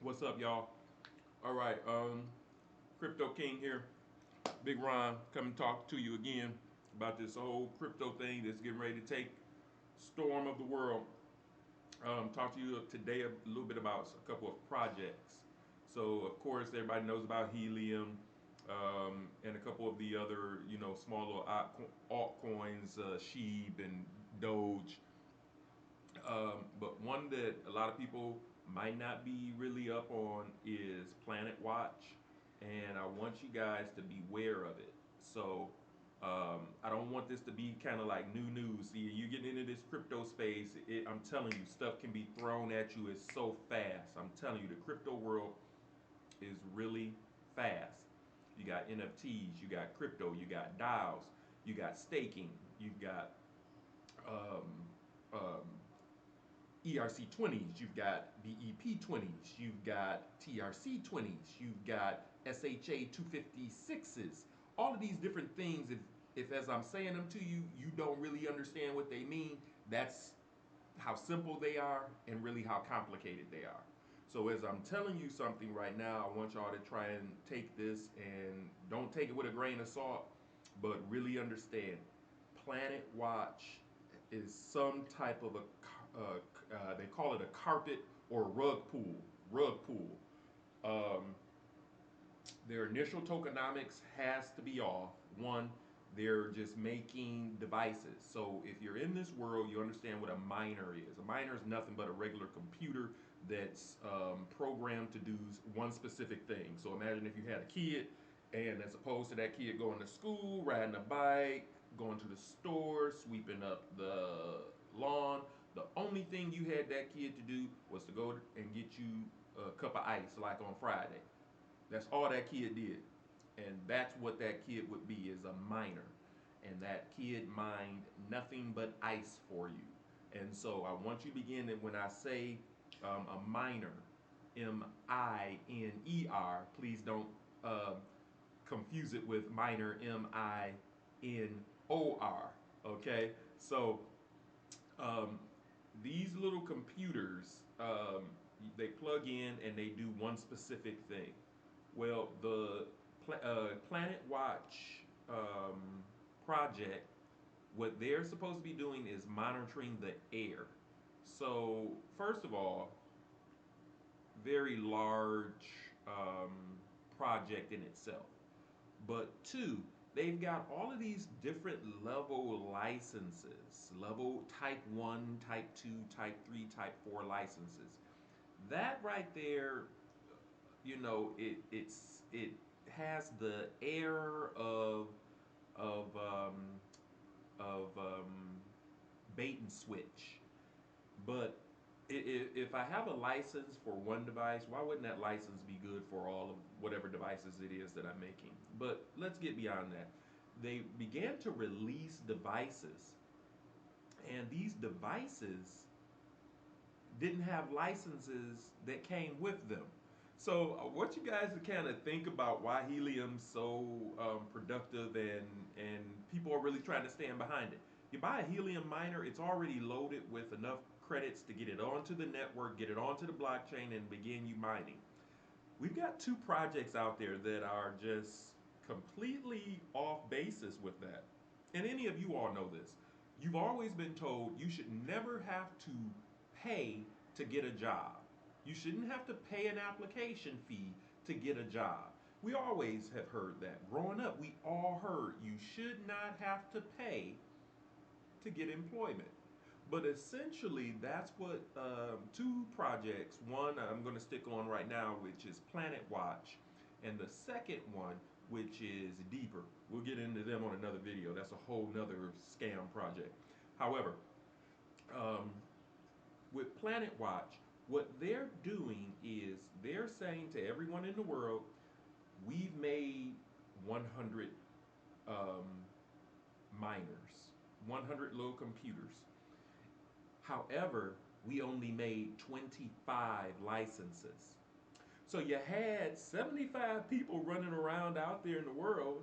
What's up, y'all? All right, Crypto King here. Big Ron, come and talk to you again about this whole crypto thing that's getting ready to take storm of the world. Talk to you today a little bit about a couple of projects. So, of course, everybody knows about Helium and a couple of the other, small little altcoins, Sheeb and Doge. But one that a lot of people might not be really up on is Planet Watch, and I want you guys to be aware of it. So I don't want this to be kind of like new news. See, you get into this crypto space, I'm telling you, stuff can be thrown at you. It's so fast. I'm telling you, the crypto world is really fast. You got NFTs, you got crypto, you got DAOs, you got staking, you've got um, um, ERC 20s, you've got BEP 20s, you've got TRC 20s, you've got SHA 256s. All of these different things, if as I'm saying them to you, you don't really understand what they mean, that's how simple they are and really how complicated they are. So as I'm telling you something right now, I want y'all to try and take this and don't take it with a grain of salt, but really understand. Planet Watch is some type of they call it a carpet or rug pool. Rug pool. Um, their initial tokenomics has to be off. One, they're just making devices. So if you're in this world, you understand what a miner is. A miner is nothing but a regular computer that's programmed to do one specific thing. So imagine if you had a kid, and as opposed to that kid going to school, riding a bike, going to the store, sweeping up the lawn, the only thing you had that kid to do was to go and get you a cup of ice like on Friday. That's all that kid did. And that's what that kid would be, is a miner. And that kid mined nothing but ice for you. And so I want you to begin that when I say a miner, Miner, please don't confuse it with miner, Minor. Okay? So um, these little computers, they plug in and they do one specific thing. Well, the Planet Watch project, what they're supposed to be doing is monitoring the air. So, first of all, very large um, project in itself. But two, they've got all of these different level licenses, level type 1, type 2, type 3, type 4 licenses. That right there, it has the air of bait and switch. But if I have a license for one device, why wouldn't that license be good for all of whatever devices it is that I'm making? But let's get beyond that. They began to release devices, and these devices didn't have licenses that came with them. So I want you guys to kind of think about why helium's so productive, and people are really trying to stand behind it. You buy a helium miner, it's already loaded with enough credits to get it onto the network, get it onto the blockchain, and begin you mining. We've got two projects out there that are just completely off basis with that. And any of you all know this. You've always been told you should never have to pay to get a job. You shouldn't have to pay an application fee to get a job. We always have heard that. Growing up, we all heard you should not have to pay to get employment. But essentially, that's what two projects, one I'm going to stick on right now, which is Planet Watch, and the second one, which is Deeper. We'll get into them on another video. That's a whole nother scam project. However, um, with Planet Watch, what they're doing is they're saying to everyone in the world, we've made 100 um, miners, 100 little computers. However, we only made 25 licenses. So you had 75 people running around out there in the world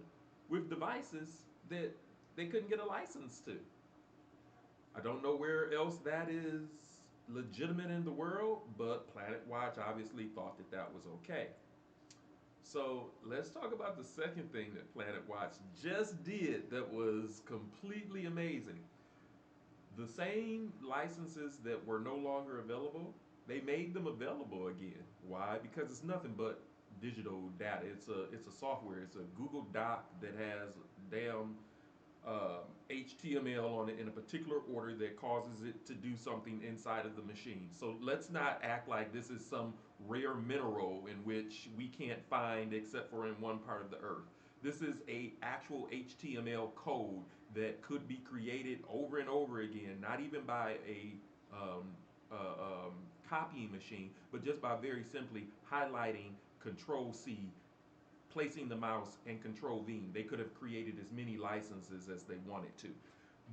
with devices that they couldn't get a license to. I don't know where else that is legitimate in the world, but Planet Watch obviously thought that that was okay. So let's talk about the second thing that Planet Watch just did that was completely amazing. The same licenses that were no longer available, they made them available again. Why? Because it's nothing but digital data. It's a software. It's a Google Doc that has damn HTML on it in a particular order that causes it to do something inside of the machine. So let's not act like this is some rare mineral in which we can't find except for in one part of the earth. This is a actual HTML code that could be created over and over again, not even by a um, copying machine, but just by very simply highlighting Control C, placing the mouse, and Control V. They could have created as many licenses as they wanted to.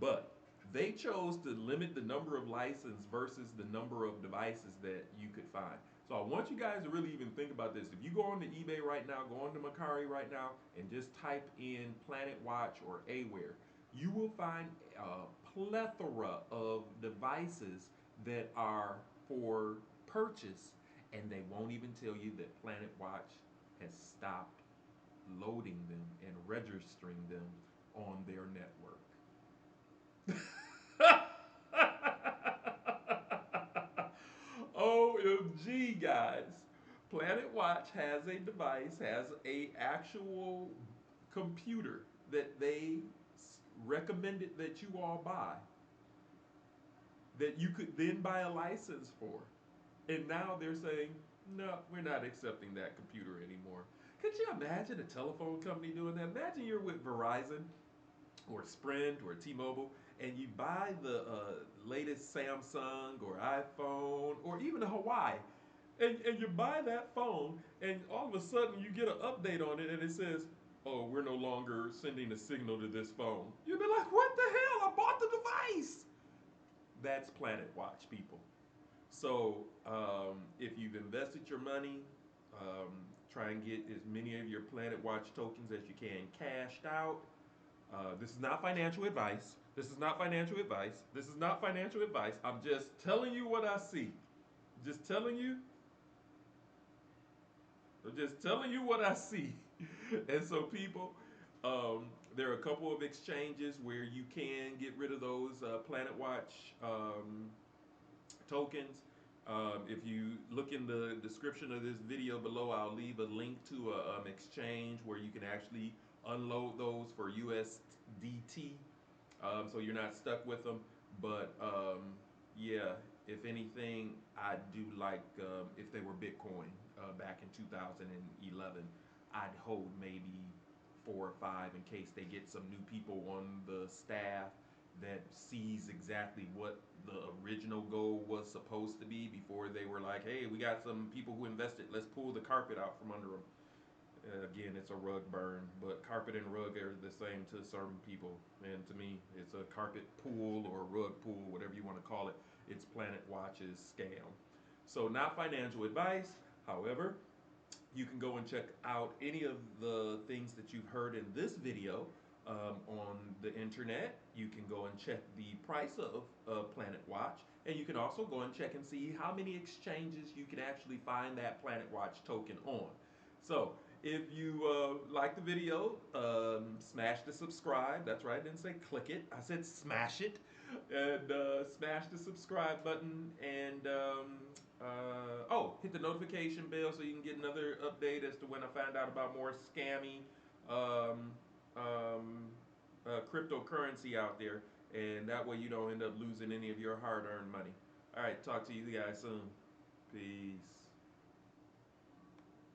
But they chose to limit the number of licenses versus the number of devices that you could find. So I want you guys to really even think about this. If you go onto eBay right now, go onto Mercari right now, and just type in Planet Watch or Aware, you will find a plethora of devices that are for purchase, and they won't even tell you that Planet Watch has stopped loading them and registering them on their network. OMG, guys. Planet Watch has a device, has a actual computer that they recommended that you all buy, that you could then buy a license for. And now they're saying, no, we're not accepting that computer anymore. Could you imagine a telephone company doing that? Imagine you're with Verizon or Sprint or T-Mobile, and you buy the latest Samsung or iPhone or even a Hawaii, and you buy that phone, and all of a sudden you get an update on it, and it says, "Oh, we're no longer sending a signal to this phone." You'd be like, "What the hell? I bought the device." That's Planet Watch, people. So if you've invested your money, try and get as many of your Planet Watch tokens as you can cashed out. This is not financial advice. This is not financial advice. This is not financial advice. I'm just telling you what I see. Just telling you. I'm just telling you what I see. And so, people, there are a couple of exchanges where you can get rid of those Planet Watch tokens. If you look in the description of this video below, I'll leave a link to an exchange where you can actually unload those for USDT, so you're not stuck with them. But yeah, if anything, I do like if they were Bitcoin back in 2011, I'd hold maybe 4 or 5 in case they get some new people on the staff that sees exactly what the original goal was supposed to be before they were like, hey, we got some people who invested, let's pull the carpet out from under them. Again, it's a rug burn, but carpet and rug are the same to certain people. And to me, it's a carpet pool or a rug pool, whatever you want to call it. It's Planet Watch's scam. So, not financial advice. However, you can go and check out any of the things that you've heard in this video on the internet. You can go and check the price of Planet Watch, and you can also go and check and see how many exchanges you can actually find that Planet Watch token on. So, if you like the video, smash the subscribe. That's right, I didn't say click it. I said smash it. And smash the subscribe button. And oh, hit the notification bell so you can get another update as to when I find out about more scammy um, cryptocurrency out there. And that way you don't end up losing any of your hard earned money. All right, talk to you guys soon. Peace.